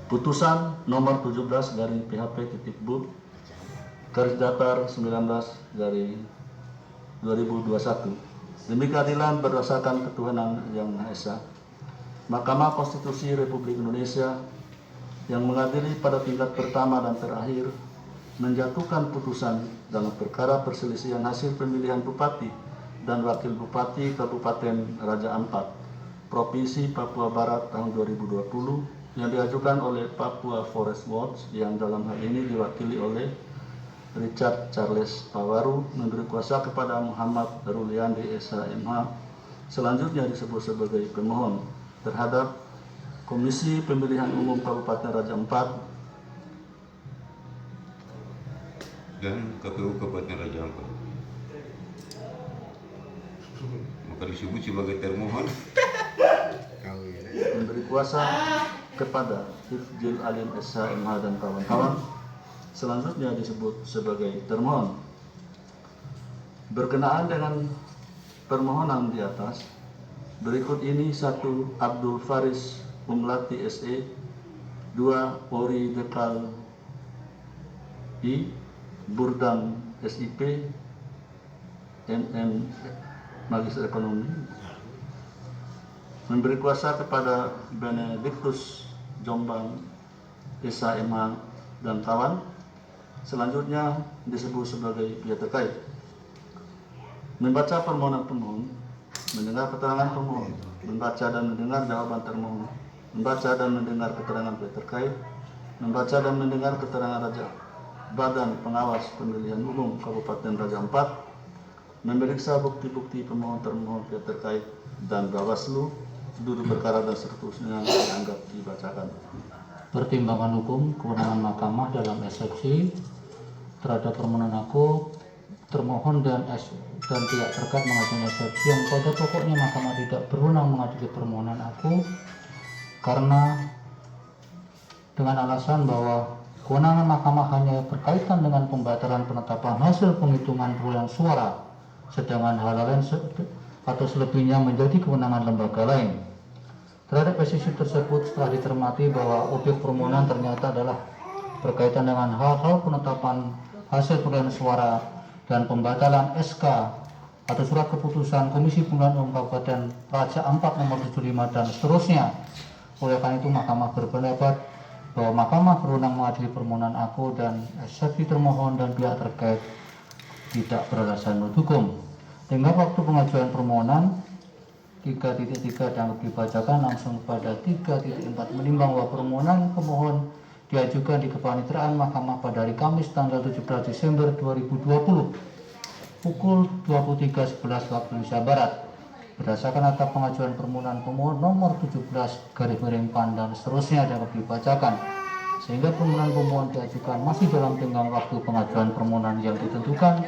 Putusan nomor 17 dari PHP-BU garis datar 19 dari 2021 demi keadilan berdasarkan ketuhanan yang Maha Esa, Mahkamah Konstitusi Republik Indonesia yang mengadili pada tingkat pertama dan terakhir menjatuhkan putusan dalam perkara perselisihan hasil pemilihan Bupati dan Wakil Bupati Kabupaten Raja Ampat, Provinsi Papua Barat tahun 2020 yang diajukan oleh Papua Forest Watch yang dalam hal ini diwakili oleh Richard Charles Pawaru, memberi kuasa kepada Muhammad Ruliandi SHMH, selanjutnya disebut sebagai pemohon terhadap Komisi Pemilihan Umum Kabupaten Raja Ampat dan KPU Kabupaten Raja Ampat, maka disebut sebagai termohon, memberi kuasa kepada Hifjil Alim SHMH dan kawan-kawan, selanjutnya disebut sebagai termohon. Berkenaan dengan permohonan di atas, berikut ini: 1. Abdul Faris Umlati SE, 2. Ori Dekal I, Burdam SIP, MM Magister Ekonomi, memberi kuasa kepada Benediktus Jombang SHMH dan kawan, selanjutnya disebut sebagai pihak terkait. Membaca permohonan pemohon, mendengar keterangan pemohon, membaca dan mendengar jawaban termohon, membaca dan mendengar keterangan pihak terkait, membaca dan mendengar keterangan Raja Badan Pengawas Pemilihan Umum Kabupaten Raja Ampat, memeriksa bukti-bukti pemohon termohon pihak terkait dan Bawaslu, duduk perkara dan seterusnya dianggap dibacakan. Pertimbangan hukum kewenangan mahkamah dalam eksepsi terhadap permohonan aku, termohon dan pihak terkait mengajukan eksepsi yang pada pokoknya mahkamah tidak berwenang mengadili permohonan aku karena dengan alasan bahwa kewenangan mahkamah hanya berkaitan dengan pembatalan penetapan hasil penghitungan perolehan suara, sedangkan hal lain atau selebihnya menjadi kewenangan lembaga lain. Terhadap eksepsi tersebut setelah dicermati bahwa objek permohonan ternyata adalah berkaitan dengan hal-hal penetapan hasil perolehan suara dan pembatalan SK atau surat keputusan Komisi Pemilihan Umum Kabupaten Raja Ampat nomor 75 dan seterusnya. Oleh karena itu mahkamah berpendapat bahwa mahkamah berwenang mengadili permohonan aku dan eksepsi termohon dan pihak terkait tidak beralasan menurut hukum. Hingga waktu pengajuan permohonan 3.3 dapat dibacakan langsung pada 3.4 menimbang bahwa permohonan pemohon diajukan di kepaniteraan mahkamah pada hari Kamis tanggal 17 Desember 2020 pukul 23.11 waktu Indonesia Barat berdasarkan akta pengajuan permohonan pemohon nomor 17/PAN dan seterusnya dapat dibacakan, sehingga permohonan pemohon diajukan masih dalam tenggang waktu pengajuan permohonan yang ditentukan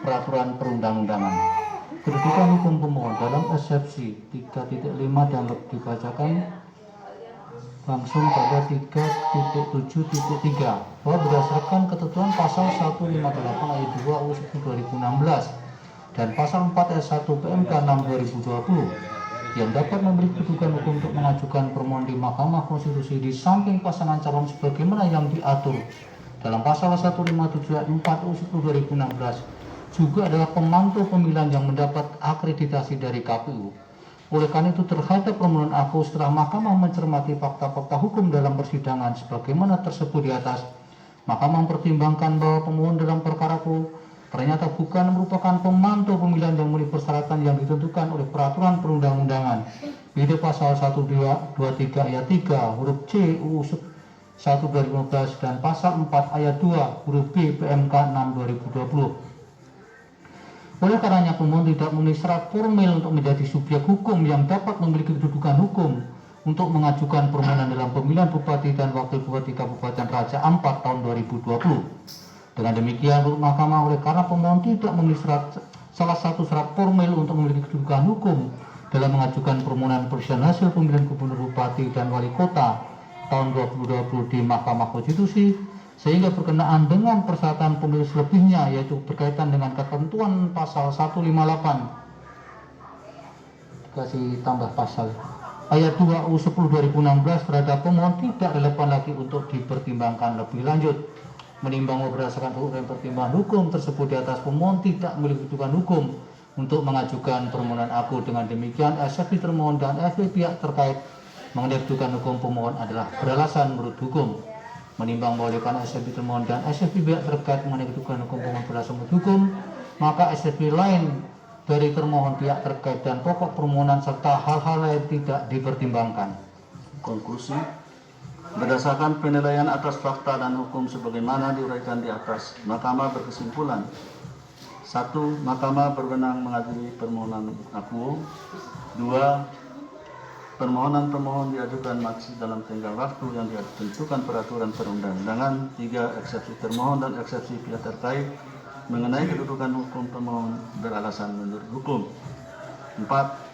peraturan perundang-undangan. Kedudukan hukum pemohon dalam eksepsi 3.5 dapat dibacakan langsung pada 3.7.3 bahwa berdasarkan ketentuan pasal 158 ayat 2 UU 2016 dan pasal 4 ayat 1 PMK 6 2020 yang dapat memberi kedudukan hukum untuk mengajukan permohonan di Mahkamah Konstitusi di samping pasangan calon sebagaimana yang diatur dalam pasal 157 ayat 4 UU 2016 juga adalah pemantau pemilihan yang mendapat akreditasi dari KPU. Oleh karena itu terhadap permohonan aku setelah mahkamah mencermati fakta-fakta hukum dalam persidangan sebagaimana tersebut di atas, mahkamah mempertimbangkan bahwa pemohon dalam perkaraku ternyata bukan merupakan pemantau pemilihan yang memenuhi persyaratan yang ditentukan oleh peraturan perundang-undangan yaitu pasal 123 ayat 3 huruf C UU 1 2015 dan pasal 4 ayat 2 huruf B PMK 6 2020. Oleh karenanya pemohon tidak memenuhi syarat formil untuk menjadi subjek hukum yang dapat memiliki kedudukan hukum untuk mengajukan permohonan dalam pemilihan Bupati dan Wakil Bupati Kabupaten Raja Ampat tahun 2020. Dengan demikian, menurut mahkamah, oleh karena pemohon tidak memenuhi salah satu syarat formil untuk memiliki kedudukan hukum dalam mengajukan permohonan perselisihan hasil pemilihan Gubernur Bupati dan Wali Kota tahun 2020 di Mahkamah Konstitusi, sehingga berkenaan dengan persyaratan pemilu selebihnya yaitu berkaitan dengan ketentuan pasal 158 dikasih tambah pasal ayat 2 U10 2016 terhadap pemohon tidak relevan lagi untuk dipertimbangkan lebih lanjut. Menimbang berdasarkan pertimbangan hukum tersebut di atas, pemohon tidak memiliki kedudukan hukum untuk mengajukan permohonan aku. Dengan demikian, SFI termohon dan FI pihak terkait mengenai kedudukan hukum pemohon adalah beralasan menurut hukum. Menimbang bahwa karena SFI termohon dan SFI pihak terkait mengenai kedudukan hukum pemohon beralasan menurut hukum, maka SFI lain dari termohon pihak terkait dan pokok permohonan serta hal-hal lain tidak dipertimbangkan. Konklusi, berdasarkan penilaian atas fakta dan hukum sebagaimana diuraikan di atas, Mahkamah berkesimpulan: 1. Mahkamah berwenang mengadili permohonan aku. 2. Permohonan pemohon diajukan masih dalam tenggang waktu yang ditentukan peraturan perundang-undangan. 3. Eksepsi termohon dan eksepsi pihak terkait mengenai kedudukan hukum pemohon beralasan menurut hukum. 4.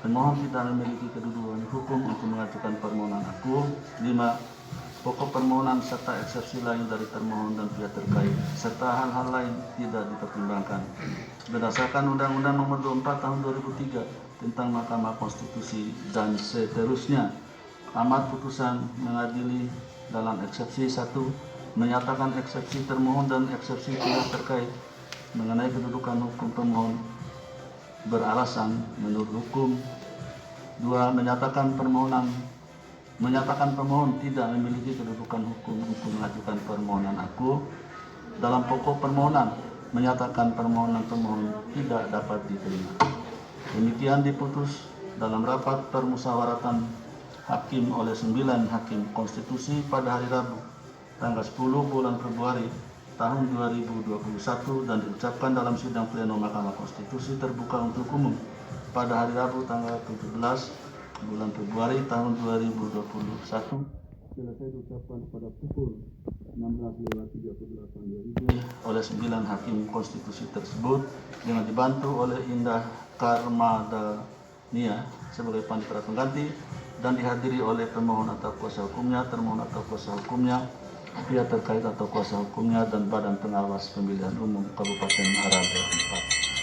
Pemohon tidak memiliki kedudukan hukum untuk mengajukan permohonan aku. 5. Pokok permohonan serta eksepsi lain dari termohon dan pihak terkait serta hal-hal lain tidak dipertimbangkan. Berdasarkan Undang-Undang Nomor 24 Tahun 2003 tentang Mahkamah Konstitusi dan seterusnya, amar putusan mengadili dalam eksepsi 1 menyatakan eksepsi termohon dan eksepsi pihak terkait mengenai kedudukan hukum pemohon beralasan menurut hukum. 2. Menyatakan pemohon tidak memiliki kedudukan hukum untuk mengajukan permohonan aku. Dalam pokok permohonan menyatakan permohonan pemohon tidak dapat diterima. Demikian diputus dalam rapat permusyawaratan hakim oleh 9 hakim konstitusi pada hari Rabu tanggal 10 bulan Februari tahun 2021 dan diucapkan dalam sidang pleno Mahkamah Konstitusi terbuka untuk umum pada hari Rabu tanggal 17 bulan Februari tahun 2021 selesai diucapkan pada pukul 16.38 oleh 9 hakim konstitusi tersebut dengan dibantu oleh Indah Karmadania sebagai panitera pengganti dan dihadiri oleh pemohon atau kuasa hukumnya, termohon atau kuasa hukumnya, pihak terkait atau kuasa hukumnya, dan Badan Pengawas Pemilihan Umum Kabupaten Araga 4.